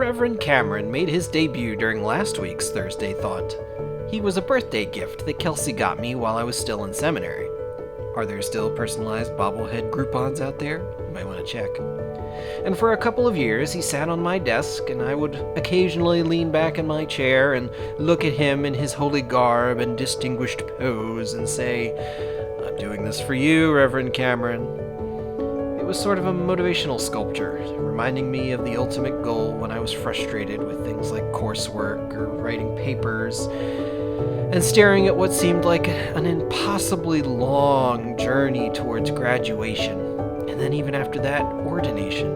Reverend Cameron made his debut during last week's Thursday Thought. He was a birthday gift that Kelsey got me while I was still in seminary. Are there still personalized bobblehead Groupons out there? You might want to check. And for a couple of years, he sat on my desk, and I would occasionally lean back in my chair and look at him in his holy garb and distinguished pose and say, "I'm doing this for you, Reverend Cameron." It was sort of a motivational sculpture, reminding me of the ultimate goal when I was frustrated with things like coursework or writing papers, and staring at what seemed like an impossibly long journey towards graduation, and then even after that, ordination.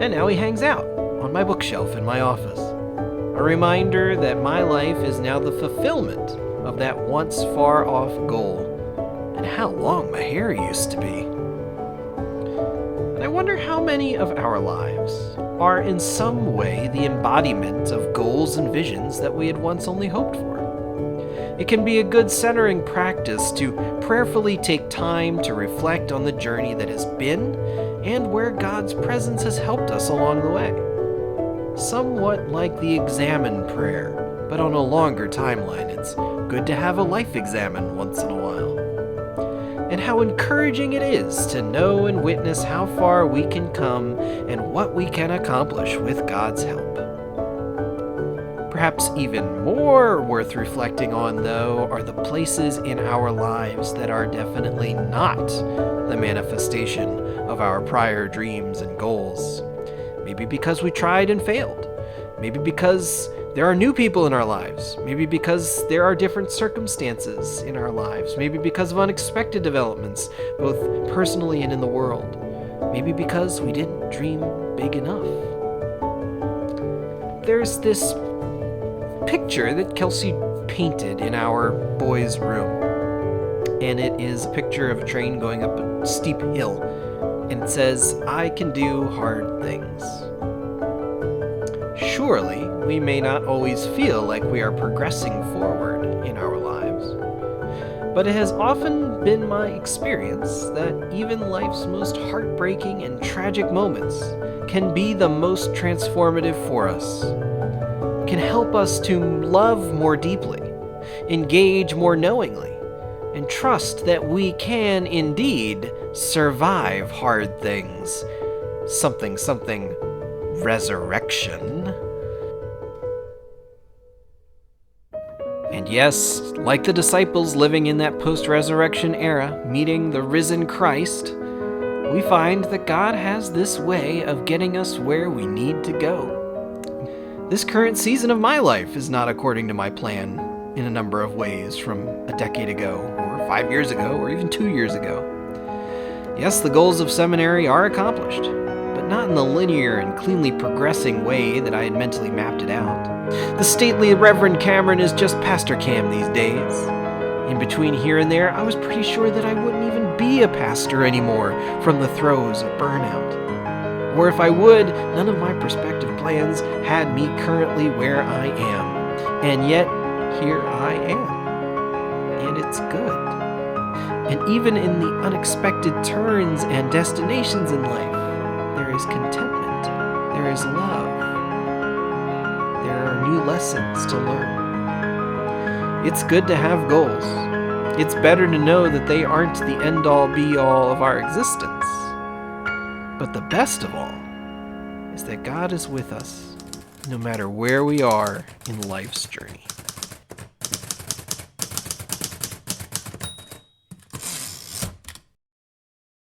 And now he hangs out on my bookshelf in my office, a reminder that my life is now the fulfillment of that once far-off goal, and how long my hair used to be. I wonder how many of our lives are in some way the embodiment of goals and visions that we had once only hoped for. It can be a good centering practice to prayerfully take time to reflect on the journey that has been and where God's presence has helped us along the way. Somewhat like the examine prayer, but on a longer timeline. It's good to have a life examine once in a while. And how encouraging it is to know and witness how far we can come and what we can accomplish with God's help. Perhaps even more worth reflecting on, though, are the places in our lives that are definitely not the manifestation of our prior dreams and goals. Maybe because we tried and failed. Maybe because there are new people in our lives. Maybe because there are different circumstances in our lives. Maybe because of unexpected developments, both personally and in the world. Maybe because we didn't dream big enough. There's this picture that Kelsey painted in our boys' room. And it is a picture of a train going up a steep hill. And it says, "I can do hard things." Surely, we may not always feel like we are progressing forward in our lives. But it has often been my experience that even life's most heartbreaking and tragic moments can be the most transformative for us, can help us to love more deeply, engage more knowingly, and trust that we can indeed survive hard things. Something resurrection. And yes, like the disciples living in that post-resurrection era, meeting the risen Christ, we find that God has this way of getting us where we need to go. This current season of my life is not according to my plan in a number of ways from a decade ago, or 5 years ago, or even 2 years ago. Yes, the goals of seminary are accomplished, but not in the linear and cleanly progressing way that I had mentally mapped it out. The stately Reverend Cameron is just Pastor Cam these days. In between here and there, I was pretty sure that I wouldn't even be a pastor anymore from the throes of burnout. Or if I would, none of my prospective plans had me currently where I am. And yet, here I am. And it's good. And even in the unexpected turns and destinations in life, there is contentment, there is love, there are new lessons to learn. It's good to have goals. It's better to know that they aren't the end-all be-all of our existence. But the best of all is that God is with us, no matter where we are in life's journey.